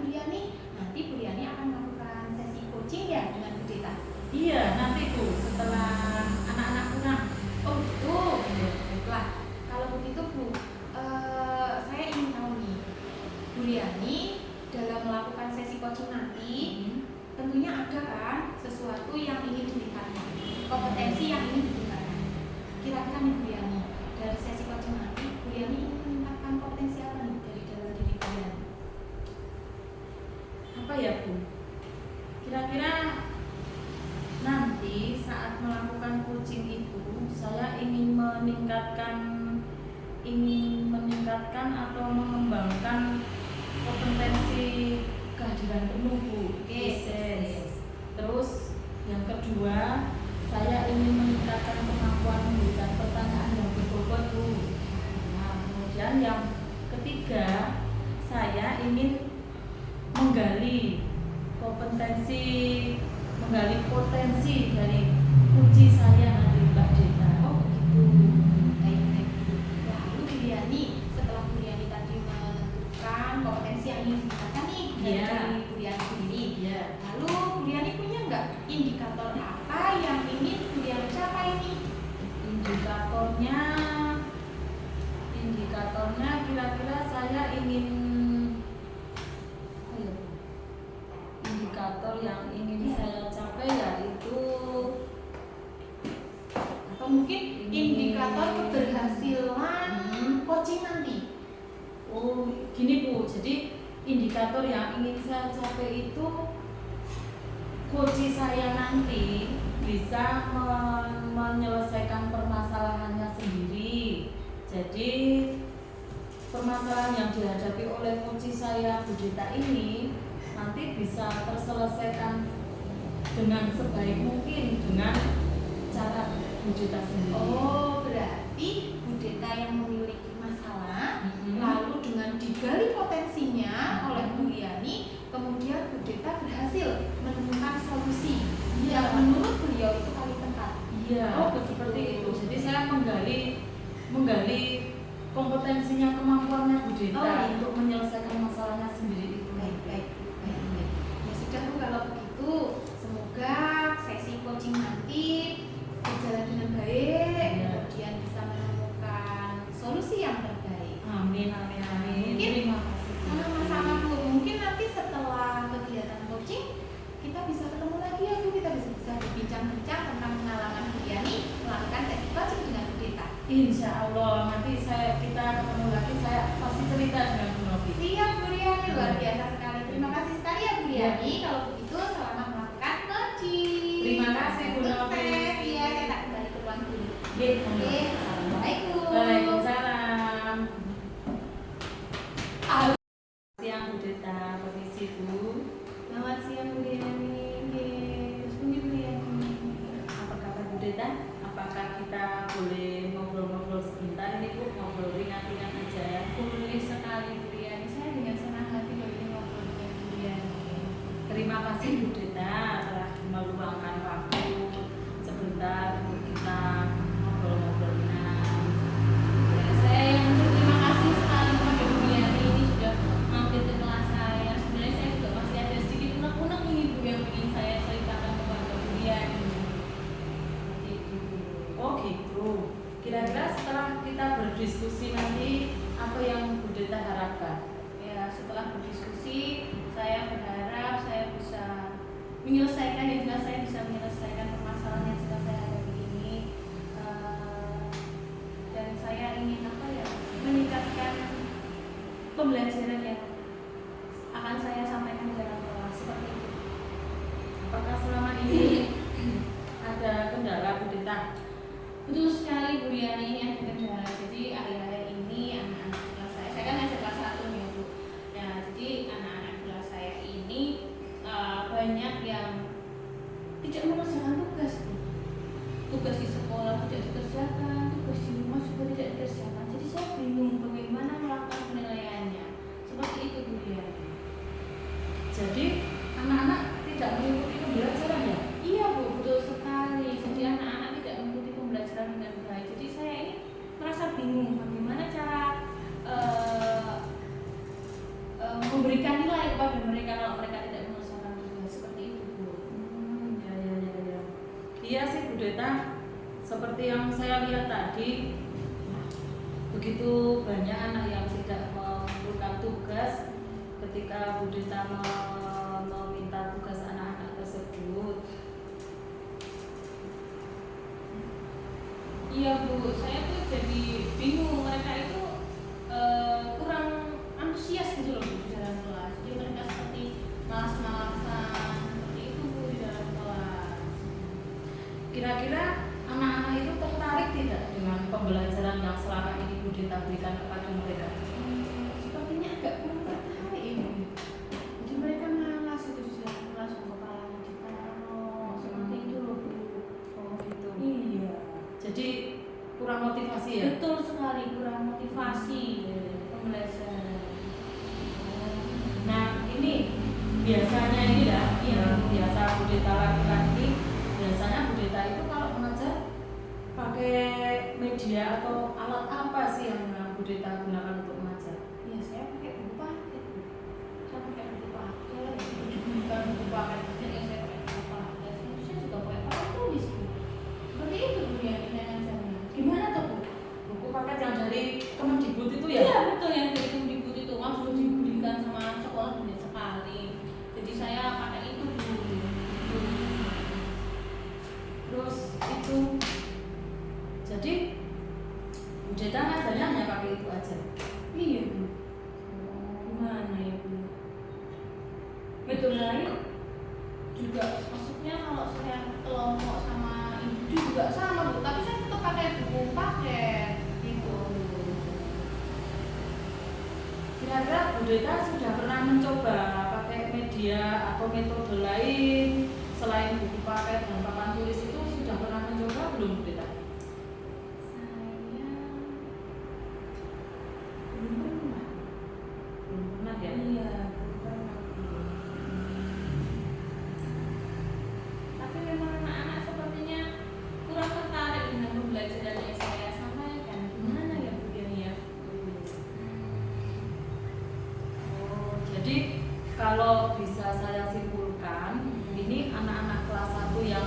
Bu Riani, nanti Bu Riani akan melakukan sesi coaching ya dengan Bu Deta? Iya, nanti Bu, setelah anak-anak pulang. Oh gitu, baiklah. Kalau begitu Bu, saya ingin tahu nih, Bu Riani dalam melakukan sesi coaching nanti, tentunya ada kan sesuatu yang ingin ditingkatkan, kompetensi yang ingin ditingkatkan. Kira-kira nih Bu Riani, dari sesi coaching nanti, Bu Riani ingin meningkatkan kompetensi apa nih dari dalam diri Bu Riani? Apa ya Bu? Kira-kira nanti saat melakukan coaching itu saya ingin meningkatkan atau mengembangkan kompetensi kehadiran penuh Bu. Terus yang kedua, saya ingin meningkatkan kemampuan memberikan pertanyaan yang berbobot Bu. Nah, kemudian yang ketiga, saya ingin menggali potensi dari uji saya nanti Mbak Deta. Oh begitu, baik-baik. Lalu Bu Riani, setelah Bu Riani tadi menentukan kompetensi yang ingin ditingkatkan nih dari Bu Riani sendiri, lalu Bu Riani punya nggak indikator apa yang ingin Bu Riani capai nih? Indikatornya kira-kira saya ingin indikator yang ingin saya capai yaitu atau mungkin indikator keberhasilan coaching nanti. Oh gini Bu, jadi indikator yang ingin saya capai itu coach saya nanti bisa menyelesaikan permasalahannya sendiri. Jadi permasalahan yang dihadapi oleh coach saya Bu Deta ini nanti bisa terselesaikan dengan sebaik mungkin dengan cara Bu Deta sendiri. Oh berarti Bu Deta yang memiliki masalah, lalu dengan digali potensinya oleh Bu Riani, kemudian Bu Deta berhasil menemukan solusi yang menurut beliau itu paling tepat. Iya, seperti itu. Jadi saya menggali kompetensinya, kemampuannya Bu Deta untuk menyelesaikan masalahnya sendiri itu. Baik. Ya sudah Bu, kalau begitu semoga sesi coaching nanti berjalan dengan baik, kemudian bisa menemukan solusi yang terbaik. Amin. Mungkin sama-sama Bu, mungkin nanti setelah kegiatan coaching kita bisa ketemu lagi ya Bu, kita bisa berbincang-bincang tentang pengalaman Bu Riani melakukan sesi coaching dengan Bu Deta. Insya Allah nanti kita ketemu lagi, saya pasti cerita dengan Bu Novi. Siap Bu Riani, luar biasa sekali. Terima kasih sekali ya Bu Riani. Kalau begitu selamat melakukan coaching. Terima kasih Bu Novi. Iya, saya tak kembali ke ruang dulu. Oke. Assalamualaikum. Waalaikumsalam. Siang Bu Deta, permisi Bu. Selamat siang Bu Riani. Terus Bu Riani. Apa kabar Bu Deta? Apakah kita boleh ngobrol-ngobrol sebentar ini Bu? Ngobrol ringan-ringan aja ya. Boleh sekali Bu Riani. Saya dengan senang hati boleh ngobrol dengan Bu Riani. Terima kasih Bu Deta telah meluangkan waktu sebentar untuk kita ngobrol-ngobrol ringan. Saya yang terima kasih sekali kepada Bu Riani ini sudah mampir ke kelas saya. Sebenarnya saya juga masih ada sedikit unek-unek ini Bu yang ingin saya ceritakan kepada Bu Riani. Oh gitu. Kira-kira setelah kita berdiskusi nanti apa yang Bu Deta harapkan? Ya, setelah berdiskusi saya berharap saya bisa menyelesaikan, yang jelas saya bisa menyelesaikan permasalahan yang sedang saya hadapi ini. Dan saya ingin meningkatkan pembelajaran yang akan saya sampaikan dalam kelas seperti itu. Apakah selama ini ada kendala Bu Deta? Betul sekali Bu Riani, ini ada kendala. Jadi akhir-akhir ini anak-anak kelas saya kan ada kelas 1 nih Bu. Nah, jadi anak-anak kelas saya ini banyak yang tidak mengerjakan tugas Bu. Tugas di sekolah tidak dikerjakan, tugas di rumah juga tidak dikerjakan. Jadi saya bingung bagaimana melakukan penilaiannya. Seperti itu Bu Riani. Jadi anak-anak tidak mengikuti pembelajaran ya? Iya Bu, betul sekali. Jadi anak-anak tidak mengikuti pembelajaran dengan baik. Jadi saya ini merasa bingung bagaimana cara memberikan nilai kepada mereka kalau mereka tidak menyelesaikan tugas seperti itu Bu. Ya. Iya sih Bu Deta, seperti yang saya lihat tadi, begitu banyak anak yang tidak melakukan tugas. Ketika Bu Deta meminta tugas anak-anak tersebut, iya Bu, saya tuh jadi bingung, mereka itu kurang antusias gitu loh Bu di dalam kelas. Jadi mereka seperti malas-malasan seperti itu Bu di dalam kelas. kira-kira anak-anak itu tertarik tidak dengan pembelajaran yang selama ini Bu Deta berikan kepada mereka? Sepertinya agak kurang tertarik ini. Jadi mereka malas itu di dalam kelas, kepalanya ditaruh seperti itu loh Bu. Oh gitu. Iya. Jadi kurang motivasi ya? Betul sekali, kurang motivasi pembelajaran. Nah ini biasanya ini ya, yang biasa Bu Deta lakukan ini, biasanya Bu Deta itu kalau mengajar pakai media atau alat apa sih yang Bu Deta gunakan untuk mengajar? Ya saya pakai buku paket Bu. Saya pakai buku paket, bukan buku paket saja ya, saya pakai buku paket. Itu saya juga pakai paket tulis Bu. Seperti itu Bu ya kita ngajarnya. Gimana tuh Bu? Buku paket yang dari Kemendikbud itu ya? Iya betul, yang dari Kemdikbud itu kan sudah dibelikan sama sekolah banyak sekali. Jadi saya pakai itu Bu. Terus itu, jadi Bu Deta ngajarnya hanya pakai itu aja. Iya Bu. Gimana ya Bu? Metode lain juga maksudnya kalau saya kelompok sama ibu juga sama Bu, tapi saya tetap pakai buku paket gitu. Kira-kira Bu Deta sudah pernah mencoba pakai media atau metode lain selain buku paket dan papan tulis itu, sudah pernah mencoba belum Bu Deta? Saya belum pernah. Belum pernah ya? Iya, belum pernah. Tapi memang anak-anak sepertinya kurang tertarik dengan pembelajaran yang saya sampaikan. Gimana ya Bu Dian ya? Oh, jadi kalau bisa saya simpulkan, ini anak-anak kelas 1 yang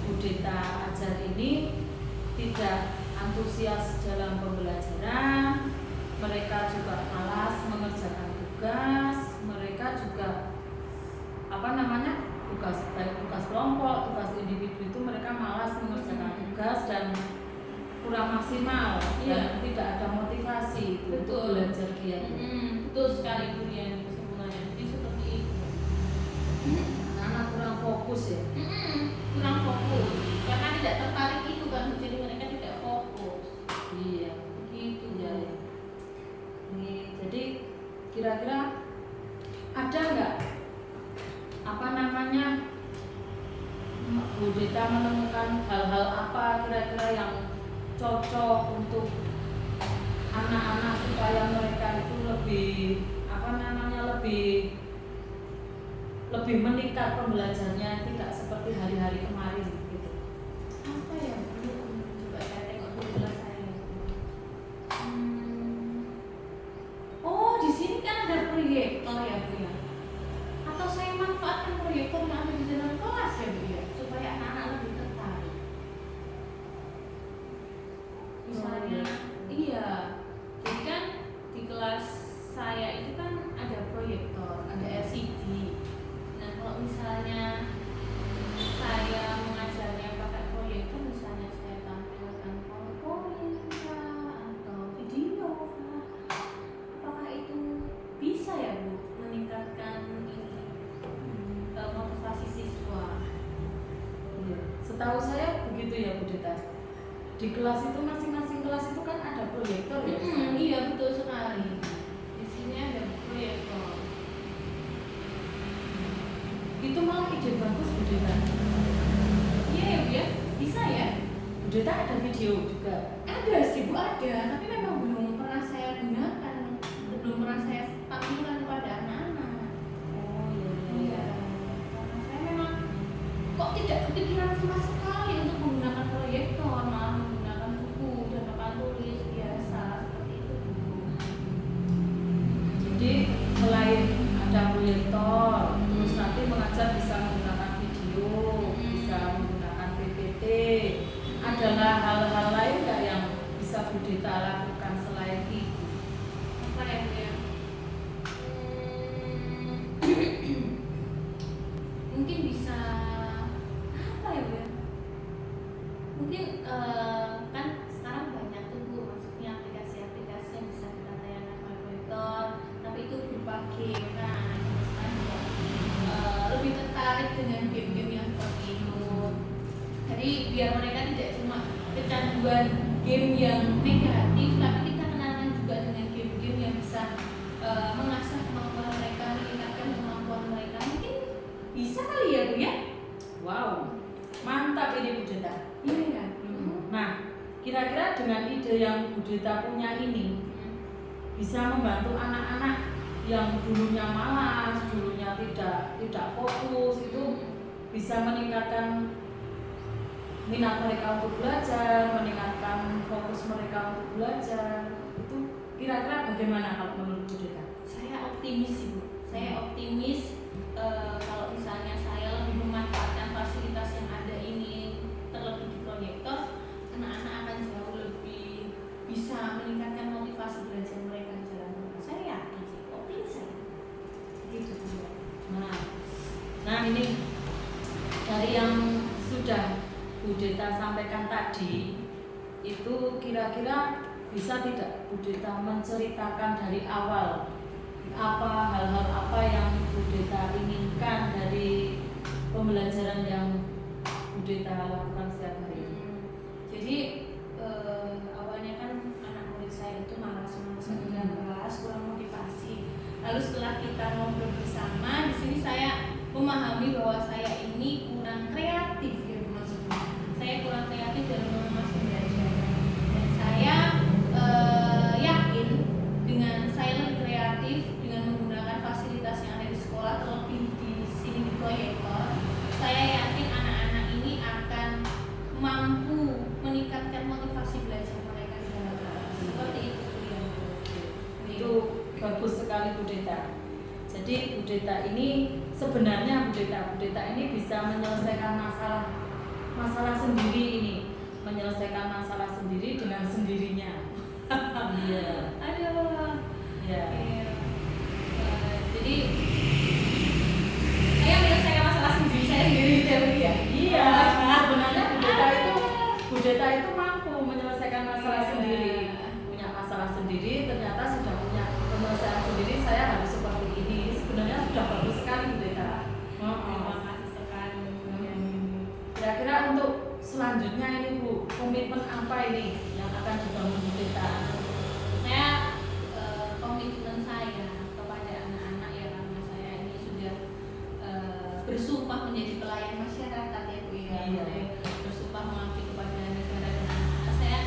Bu Deta ajar ini tidak antusias dalam pembelajaran, mereka juga malas mengerjakan tugas, mereka juga baik tugas kelompok, tugas individu itu mereka malas mengerjakan tugas dan kurang maksimal dan tidak ada motivasi untuk Betul. belajar giat. Betul sekali Bu Dian kesimpulannya. Jadi seperti itu. Anak kurang fokus ya. Kurang fokus karena tidak tertarik itu kan, jadi mereka tidak fokus. Iya. Gitu Iya. Nih, jadi kira-kira ada nggak Bu Deta menemukan hal-hal apa kira-kira yang cocok untuk anak-anak supaya mereka itu lebih meningkat pembelajarannya, tidak seperti hari-hari kemarin gitu. Apa ya Bu? Coba saya tengok dulu kelas saya. Oh, di sini kan ada proyektor ya Bu ya? Atau saya manfaatkan proyektor yang ada di dalam kelas ya Bu ya, supaya anak-anak lebih tertarik. Misalnya, iya, jadi kan di kelas saya itu kan ada proyektor, ada LCD. Nah kalau misalnya saya mengajarnya pakai proyektor, misalnya saya tampilkan PowerPoint atau video, apakah itu bisa ya Bu meningkatkan motivasi siswa? Iya. Setahu saya begitu ya Bu Deta. Di kelas itu masing-masing kelas itu kan ada proyektor ya. Iya betul sekali. Di sini ada proyektor. Itu malah ide bagus Bu Deta. Iya ya Bu ya, bisa ya. Bu Deta ada video juga. Ada sih Bu, ada, tapi memang belum pernah saya gunakan, belum pernah saya tampilkan kepada anak-anak. Oh Iya, karena saya memang kok tidak kepikiran sama sekali untuk menggunakan proyektor, malah menggunakan buku dan papan tulis biasa seperti itu Bu. Jadi selain ada proyektor, terus nanti mengajar bisa menggunakan video, bisa menggunakan PPT. Adalah hal-hal lain nggak yang bisa Bu Deta lakukan selain itu? Apa ya Bu ya? Mungkin bisa apa ya Bu ya? Mungkin kan sekarang banyak tuh Bu, maksudnya aplikasi-aplikasi yang bisa kita tayangkan melalui proyektor, tapi itu berupa game. Nah, sekarang juga lebih tertarik dengan game-game yang seperti itu. Jadi biar mereka tidak cuma kecanduan game yang negatif, tapi kita kenalkan juga dengan game-game yang bisa mengasah kemampuan mereka, meningkatkan kemampuan mereka. Mungkin bisa kali ya Bu ya? Wow, mantap ini Bu Deta. Iya kan? Nah, kira-kira dengan ide yang Bu Deta punya ini bisa membantu anak-anak yang dulunya malas, dulunya tidak fokus, itu bisa meningkatkan minat mereka untuk belajar, meningkatkan fokus mereka untuk belajar. Itu kira-kira bagaimana kalau menurut Bu Deta? Saya optimis sih Bu. Saya optimis kalau misalnya saya lebih memanfaatkan fasilitas yang ada ini, terlebih di proyektor, anak-anak akan jauh lebih bisa meningkatkan motivasi belajar mereka di jalan rumah. Saya yakin sih, optimis saya. Gitu Bu. Nah ini dari yang sudah Bu Deta sampaikan tadi, itu kira-kira bisa tidak Bu Deta menceritakan dari awal apa hal-hal apa yang Bu Deta inginkan dari pembelajaran yang Bu Deta lakukan setiap hari? Jadi awalnya kan anak murid saya itu malas-malasan dengan kelas, kurang motivasi. Lalu setelah kita ngobrol bersama, di sini saya memahami bahwa saya ini kurang kreatif ya maksudnya. Saya kurang kreatif dalam mengemas pembelajaran. Dan saya yakin dengan saya lebih kreatif dengan menggunakan fasilitas yang ada di sekolah, terlebih di sini di proyektor, saya yakin anak-anak ini akan mampu meningkatkan motivasi belajar mereka di dalam kelas. Seperti itu ya. Itu bagus sekali Bu Deta. Jadi Bu Deta ini sebenarnya Bu Deta ini bisa menyelesaikan masalah sendiri ini, menyelesaikan masalah sendiri dengan sendirinya. Iya. Aduh. Ya. Jadi saya menyelesaikan masalah sendiri saya sendiri ya. Iya. Sebenarnya Bu Deta itu mampu menyelesaikan masalah sendiri. Punya masalah sendiri, ternyata sudah punya penyelesaian sendiri. Saya harus seperti ini. Sebenarnya sudah bagus sekali Bu Deta. Terima kasih sekali. Kira-kira untuk selanjutnya ini Bu, komitmen apa ini yang akan dibangun Bu Deta? Saya komitmen saya kepada anak-anak ya, karena saya ini sudah bersumpah menjadi pelayan masyarakat ya Bu ya. Iya. Bersumpah mengabdi kepada negara dan anak-anak. Saya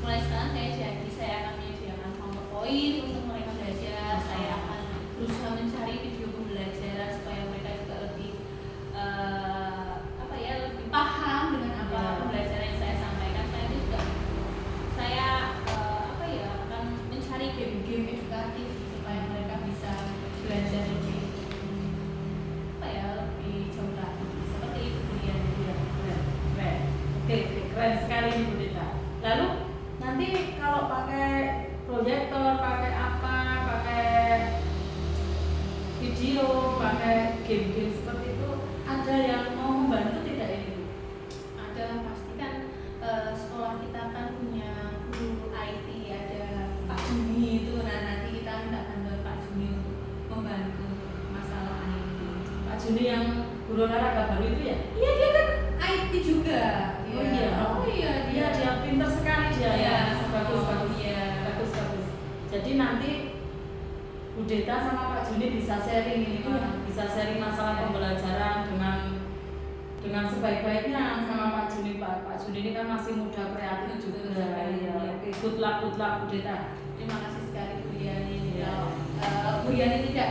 mulai sekarang saya janji saya akan menyediakan PowerPoint untuk mereka belajar. Saya akan berusaha mencari video pembelajaran supaya mereka juga lebih lebih paham dengan apa pembelajaran yang saya sampaikan. Saya juga akan mencari game-game edukatif supaya mereka bisa belajar lebih lebih jauh lagi. Seperti itu dia. Keren. Oke, keren sekali nih Bu Deta. Lalu nanti kalau pakai proyektor, pakai apa, pakai video, pakai game-game seperti itu, ada yang mau membantu tidak ini Bu? Ada, pasti kan sekolah kita kan punya guru IT, ada Pak Juni itu. Nah nanti kita minta bantuan Pak Juni untuk membantu masalah IT. Pak Juni yang guru olahraga baru itu ya? Iya, dia kan IT juga. Dia pintar sekali dia. Iya, Bagus. Iya. Bagus. Jadi nanti Bu Deta sama Pak Juni bisa sharing ini, bisa sharing masalah pembelajaran dengan sebaik-baiknya sama Pak Juni. Pak Juni ini kan masih muda, kreatif juga. Iya. Oke, good luck Bu Deta. Terima kasih sekali Bu Yani. Bu Yani tidak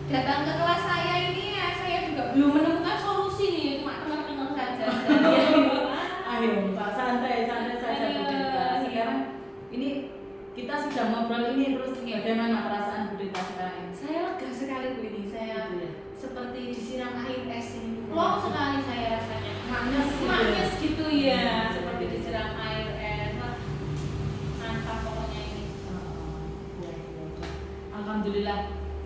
datang ke kelas saya ini, saya juga belum menemukan solusi nih, cuma teman-teman saja. Ayo Pak, santai saja Bu Deta. Sekarang ini kita sudah ngobrol ini, terus bagaimana perasaan Bu Deta sekarang ini? Saya lega sekali Bu ini. Saya disiram air es ini. Plong sekali saya rasanya. Manis Gitu ya, seperti disiram air es. Mantap pokoknya ini. Alhamdulillah,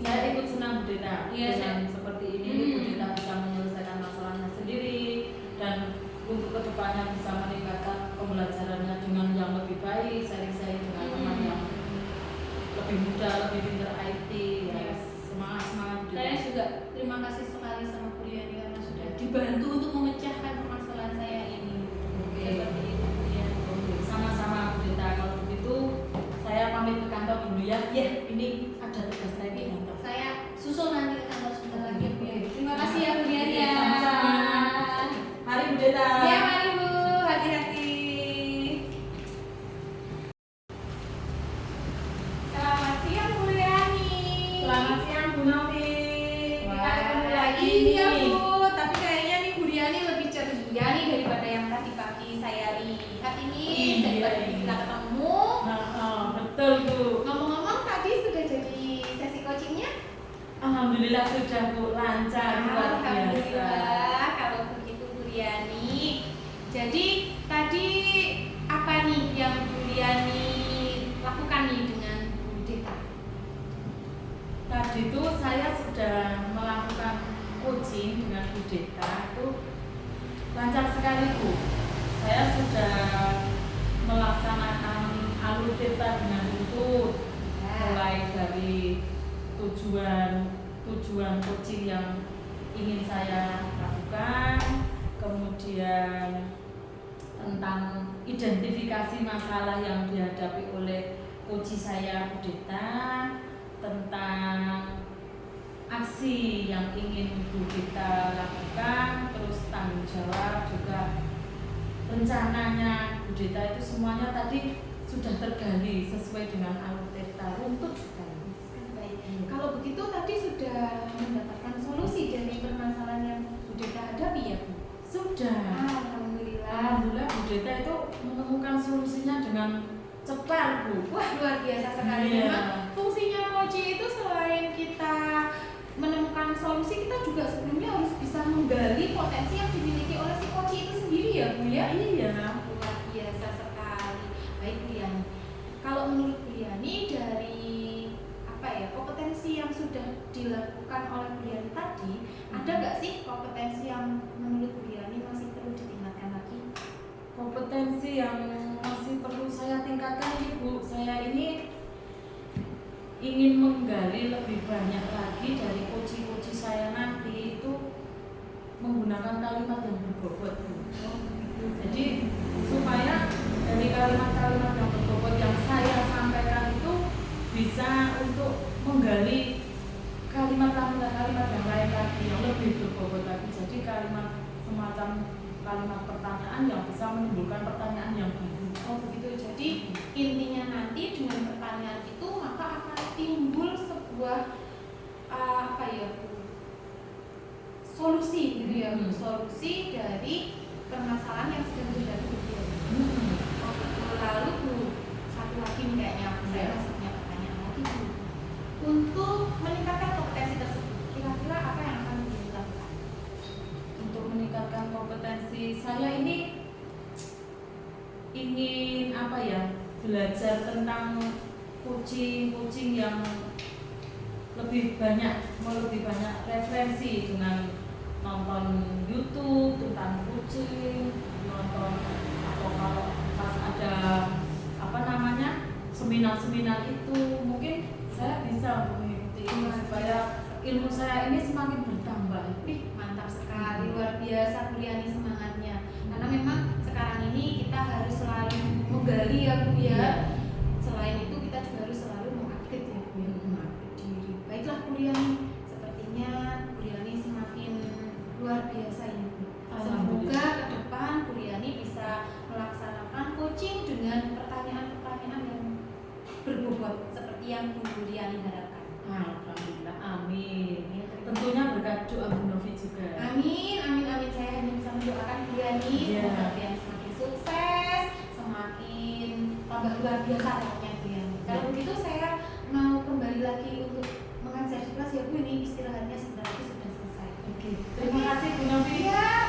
saya ikut senang Bu Deta Iya, dengan seperti ini. Bu Deta bisa menyelesaikan masalahnya sendiri dan untuk kedepannya bisa meningkatkan pembelajarannya dengan yang lebih baik, sharing-sharing dengan teman yang lebih muda, lebih pintar IT. Ya, semangat Bu Saya Deta. juga terima kasih sekali sama Bu Yani karena sudah dibantu untuk memecahkan permasalahan saya ini. Oke. Seperti itu Bu Yani. Sama-sama Bu Deta. Kalau begitu saya pamit ke kantor dulu ya. Ya. Ini ada tugas saya di kantor. Saya susul nanti ke kantor sebentar lagi Bu Yani. Terima kasih ya Bu Yani ya. Sama-sama. Mari Bu Deta. Ya mari Bu, hati-hati. Selamat siang Bu Yani. Selamat siang Bu Novi. Kita ketemu lagi Iya nih. Bu, tapi kayaknya nih Bu Riani lebih ceria nih daripada yang tadi pagi saya lihat ini. Iya. Daripada kita ketemu. Betul Bu. Ngomong-ngomong tadi sudah jadi sesi coachingnya? Alhamdulillah sudah Bu, lancar luar biasa. Alhamdulillah kalau begitu Bu Riani. Jadi tadi apa nih yang Bu Riani lakukan nih dengan Bu Deta? Tadi itu saya sudah melakukan coaching dengan Bu Deta itu lancar sekali Bu. Saya sudah melaksanakan alur Deta dengan lutut, mulai dari tujuan coaching yang ingin saya lakukan, kemudian tentang identifikasi masalah yang dihadapi oleh coach saya Bu Deta, tentang aksi yang ingin Bu Deta lakukan, terus tanggung jawab juga rencananya Bu Deta itu semuanya tadi sudah tergali sesuai dengan alur Deta, runtut sekali. Baik. Kalau begitu tadi sudah mendapatkan solusi dari permasalahan yang Bu Deta hadapi ya Bu? Sudah. Alhamdulillah. Alhamdulillah Bu Deta itu menemukan solusinya dengan cepat Bu. Wah luar biasa sekali. Iya. Memang fungsinya coaching itu selain kita menemukan solusi, kita juga sebelumnya harus bisa menggali potensi yang dimiliki oleh si coach itu sendiri ya Bu ya? Iya. Luar biasa sekali. Baik Bu Yani, kalau menurut Bu Yani dari apa ya kompetensi yang sudah dilakukan oleh Bu Yani tadi, ada nggak sih kompetensi yang menurut Bu Yani masih perlu ditingkatkan lagi? Kompetensi yang masih perlu saya tingkatkan ini Bu, saya ini ingin menggali lebih banyak lagi dari coach-coach saya nanti itu menggunakan kalimat yang berbobot Bu. Jadi supaya dari kalimat-kalimat yang berbobot yang saya sampaikan itu bisa untuk menggali kalimat-kalimat yang lain lagi yang lebih berbobot lagi. Jadi kalimat semacam kalimat pertanyaan yang bisa menimbulkan pertanyaan yang baru. Oh begitu. Jadi intinya nanti dengan pertanyaan itu maka akan timbul sebuah apa ya Bu? Solusi gitu ya Bu. Solusi dari permasalahan yang sedang dihadapi Bu. Oh betul. Lalu Bu, satu lagi nih kayaknya saya masih punya pertanyaan lagi Bu. Untuk meningkatkan kompetensi tersebut, kira-kira apa yang akan dilakukan? Untuk meningkatkan kompetensi saya ini ingin apa ya, belajar tentang coaching yang lebih banyak referensi dengan nonton YouTube tentang coaching, nonton atau kalau pas ada apa namanya seminar-seminar itu mungkin saya bisa untuk mengikuti supaya ilmu saya ini semakin bertambah. Wih, mantap sekali, luar biasa Bu Yani semangatnya. Karena memang sekarang ini kita harus selalu menggali ya Bu ya. Selain itu kita juga harus selalu mengupdate ya Bu ya, mengupdate diri. Baiklah Bu Yani, sepertinya Bu Yani semakin luar biasa ini Bu. Semoga ke depan Bu Yani bisa melaksanakan coaching dengan pertanyaan-pertanyaan yang berbobot seperti yang Bu Yani harapkan. Alhamdulillah, amin. Tentunya berkat doa Bu Novi juga. Amin, amin, amin. Saya hanya bisa mendoakan Bu Yani semoga Bu Yani semakin sukses, semakin tambah luar biasa pokoknya Bu Yani. Kalau begitu saya mau kembali lagi untuk mengajar di kelas ya Bu, ini istirahatnya sebentar lagi sudah selesai. Oke, terima kasih Bu Novi. Ya,